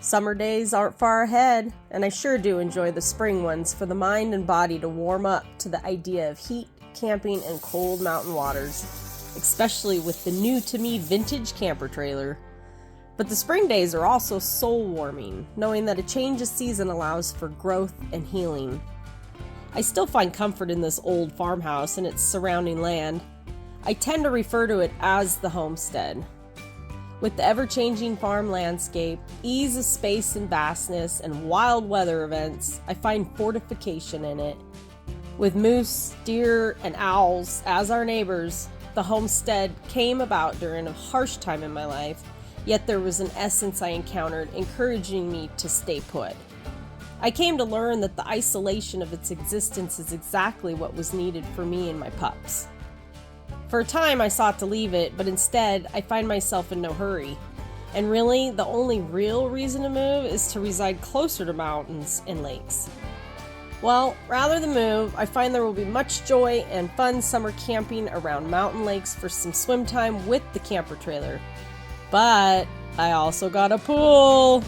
Summer days aren't far ahead, and I sure do enjoy the spring ones for the mind and body to warm up to the idea of heat, camping, and cold mountain waters, especially with the new-to-me vintage camper trailer. But the spring days are also soul-warming, knowing that a change of season allows for growth and healing. I still find comfort in this old farmhouse and its surrounding land. I tend to refer to it as the homestead. With the ever-changing farm landscape, ease of space and vastness, and wild weather events, I find fortification in it. With moose, deer, and owls as our neighbors, the homestead came about during a harsh time in my life, yet there was an essence I encountered encouraging me to stay put. I came to learn that the isolation of its existence is exactly what was needed for me and my pups. For a time, I sought to leave it, but instead, I find myself in no hurry. And really, the only real reason to move is to reside closer to mountains and lakes. Well, rather than move, I find there will be much joy and fun summer camping around mountain lakes for some swim time with the camper trailer. But I also got a pool!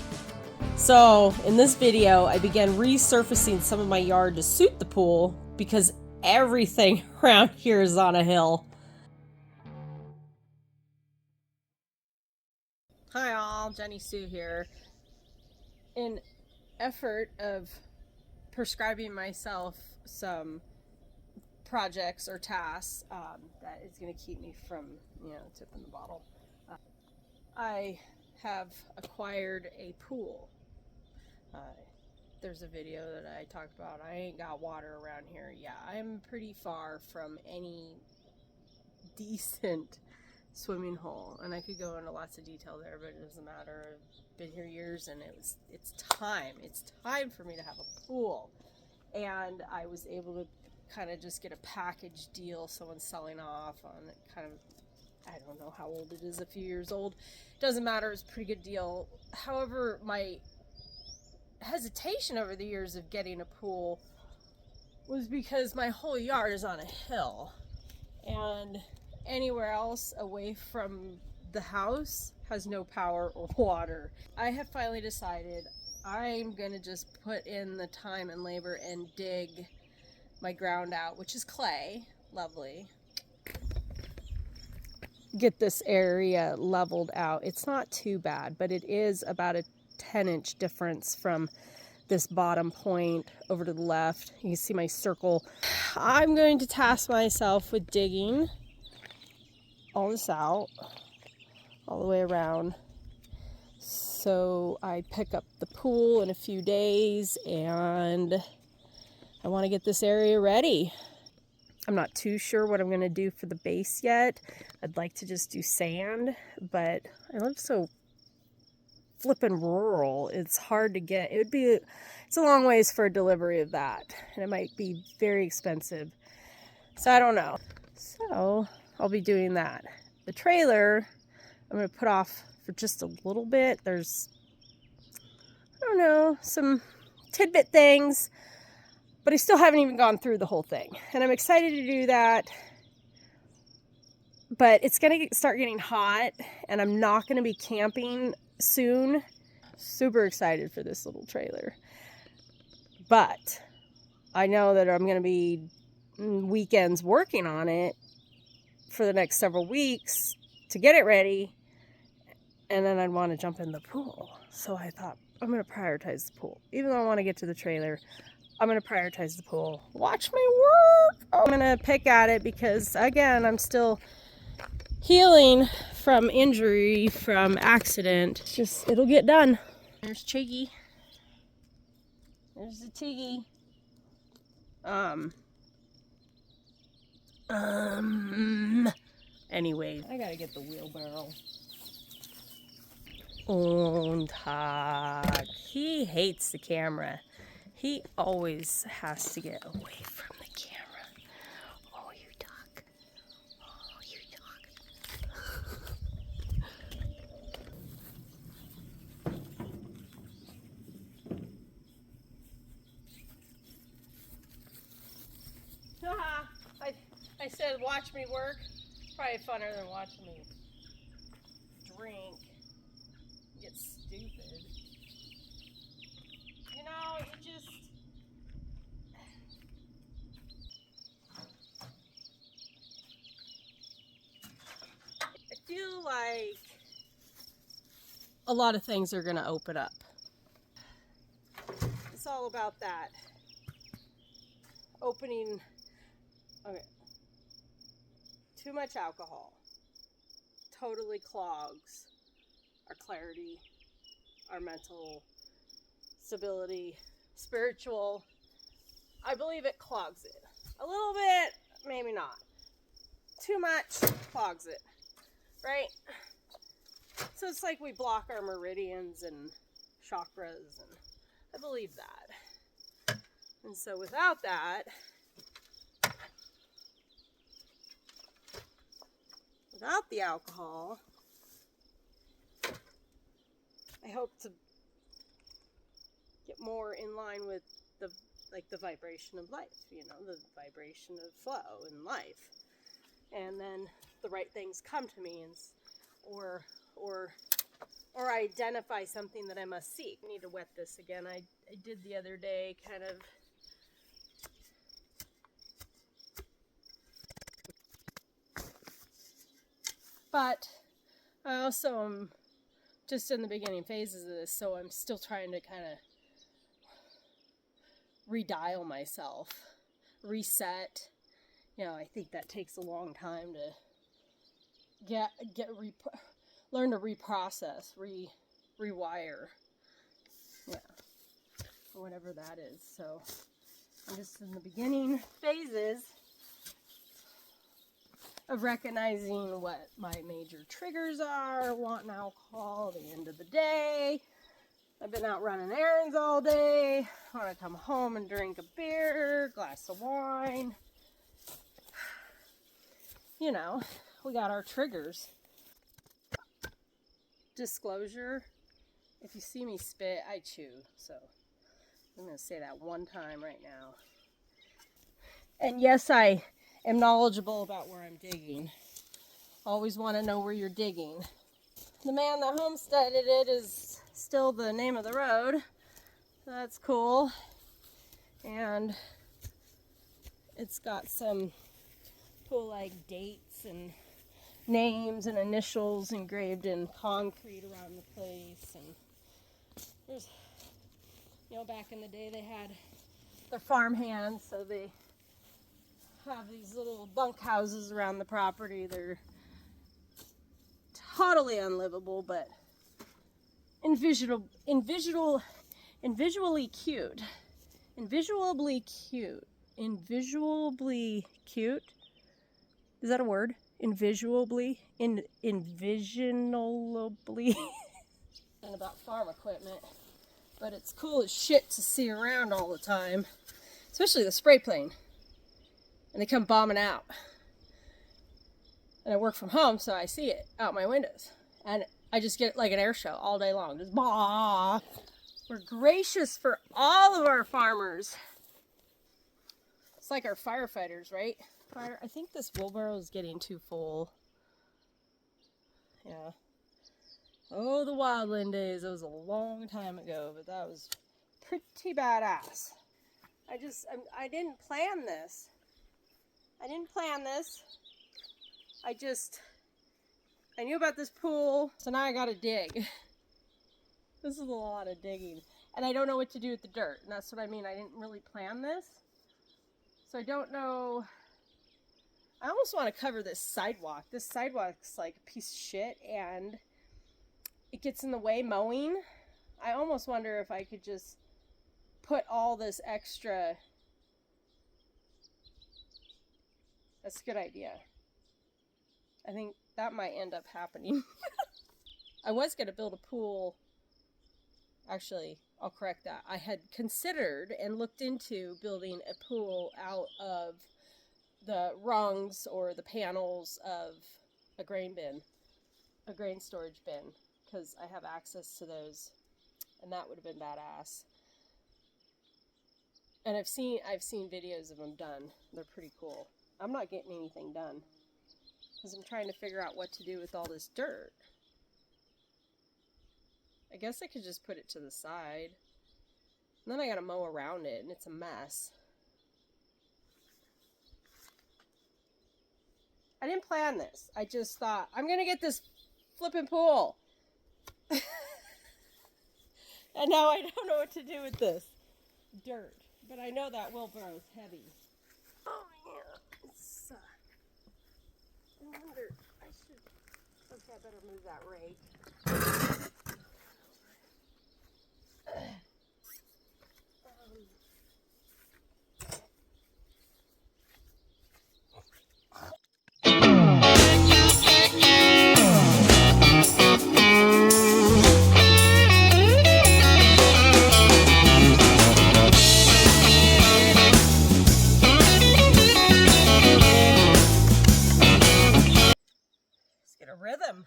So, in this video, I began resurfacing some of my yard to suit the pool because everything around here is on a hill. Hi all, Jenny Sue here. In effort of prescribing myself some projects or tasks that is going to keep me from, tipping the bottle, I have acquired a pool. There's a video that I talked about. I ain't got water around here. Yeah, I'm pretty far from any decent swimming hole, and I could go into lots of detail there, but it doesn't matter. I've been here years, and it's time for me to have a pool. And I was able to kind of just get a package deal. Someone's selling off on it, kind of, I don't know how old it is, a few years old, doesn't matter. It's a pretty good deal. However, my hesitation over the years of getting a pool was because my whole yard is on a hill, and anywhere else away from the house has no power or water. I have finally decided I'm gonna just put in the time and labor and dig my ground out, which is clay, lovely. Get this area leveled out. It's not too bad, but it is about a 10-inch difference from this bottom point over to the left. You can see my circle. I'm going to task myself with digging all this out all the way around, so I pick up the pool in a few days, and I want to get this area ready. I'm not too sure what I'm going to do for the base yet. I'd like to just do sand, but I live so flippin' rural. It's hard to get. It's a long ways for a delivery of that, and it might be very expensive. So I don't know. So I'll be doing that. The trailer, I'm going to put off for just a little bit. There's, I don't know, some tidbit things, but I still haven't even gone through the whole thing. And I'm excited to do that, but it's going to start getting hot, and I'm not going to be camping soon. Super excited for this little trailer. But I know that I'm going to be weekends working on it for the next several weeks to get it ready, and then I'd want to jump in the pool. So I thought, I'm going to prioritize the pool. Even though I want to get to the trailer, I'm going to prioritize the pool. Watch me work! I'm going to pick at it because, again, I'm still healing from injury, from accident. It's just, it'll get done. There's Chiggy. There's the Tiggy. Anyway, I gotta get the wheelbarrow. Und Tag. He hates the camera. He always has to get away from the camera. Oh, you duck. Oh, you duck. Haha. I said watch me work. Probably funner than watching me drink. Get stupid. a lot of things are going to open up. It's all about that. Opening. Okay. Too much alcohol totally clogs our clarity, our mental stability, spiritual. I believe it clogs it. A little bit, maybe not. Too much clogs it, right? So it's like we block our meridians and chakras, and I believe that. And so without that, without the alcohol, I hope to get more in line with the vibration of life, the vibration of flow in life. And then the right things come to me, or identify something that I must seek. I need to wet this again. I did the other day, kind of. But I also am just in the beginning phases of this, so I'm still trying to kind of redial myself, reset. I think that takes a long time to learn to reprocess, rewire, whatever that is. So I'm just in the beginning phases of recognizing what my major triggers are, wanting alcohol at the end of the day. I've been out running errands all day. I want to come home and drink a beer, glass of wine. We got our triggers. Disclosure, if you see me spit, I chew. So I'm going to say that one time right now. And yes, I am knowledgeable about where I'm digging. Always want to know where you're digging. The man that homesteaded it is still the name of the road. That's cool. And it's got some cool dates and names and initials engraved in concrete around the place. And there's, back in the day they had their farm hands, so they have these little bunk houses around the property. They're totally unlivable, but invisually cute. Invisually cute. Is that a word? Envisionably. And about farm equipment. But it's cool as shit to see around all the time. Especially the spray plane. And they come bombing out. And I work from home, so I see it out my windows. And I just get like an air show all day long. Just bah! We're gracious for all of our farmers. It's like our firefighters, right? I think this wheelbarrow is getting too full. Yeah. Oh, the wildland days. That was a long time ago, but that was pretty badass. I didn't plan this. I knew about this pool, so now I gotta dig. This is a lot of digging. And I don't know what to do with the dirt, and that's what I mean. I didn't really plan this. So I don't know. I almost want to cover this sidewalk. This sidewalk's like a piece of shit, and it gets in the way mowing. I almost wonder if I could just put all this extra. That's a good idea. I think that might end up happening. I was going to build a pool. Actually, I'll correct that. I had considered and looked into building a pool out of the rungs or the panels of a grain storage bin, because I have access to those, and that would have been badass. And I've seen videos of them done. They're pretty cool. I'm not getting anything done because I'm trying to figure out what to do with all this dirt. I guess I could just put it to the side. And then I gotta mow around it, and it's a mess. I didn't plan this. I just thought, I'm gonna get this flipping pool. And now I don't know what to do with this dirt. But I know that wheelbarrow's heavy. Oh yeah, it's, I wonder, I should, okay, I better move that rake. Let's get a rhythm.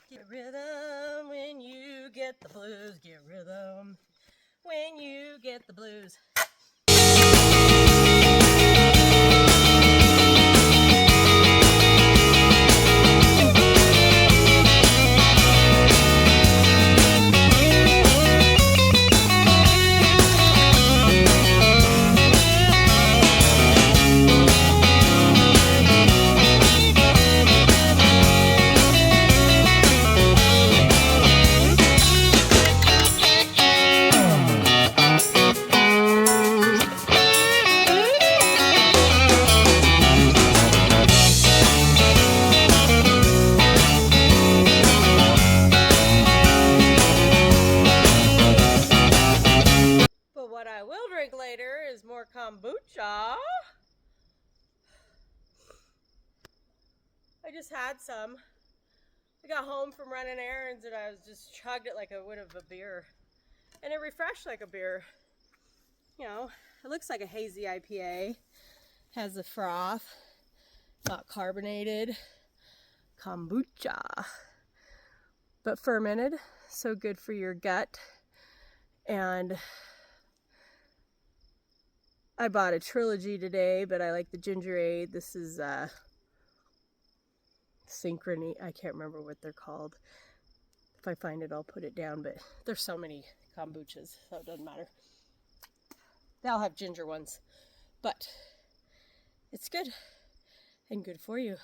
Get rhythm when you get the blues. Get rhythm when you get the blues. But what I will drink later is more kombucha. I just had some. I got home from running errands and I was just chugged it like I would have a beer. And it refreshed like a beer. You know, it looks like a hazy IPA. Has the froth, not carbonated. Kombucha. But fermented, so good for your gut. And I bought a trilogy today, but I like the ginger ale. This is Synchrony. I can't remember what they're called. If I find it, I'll put it down, but there's so many kombuchas, so it doesn't matter. They'll have ginger ones, but it's good and good for you.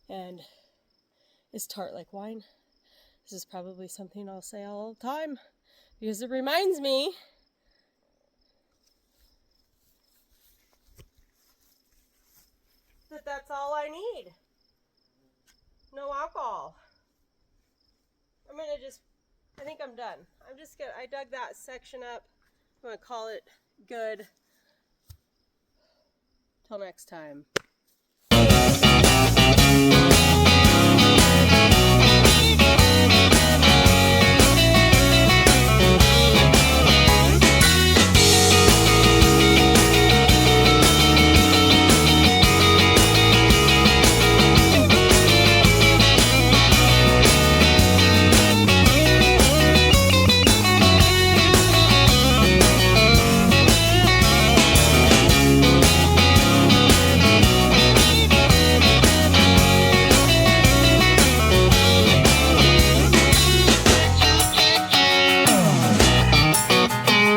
And it's tart like wine. This is probably something I'll say all the time because it reminds me that that's all I need. No alcohol. I think I'm done. I dug that section up. I'm gonna call it good. Till next time.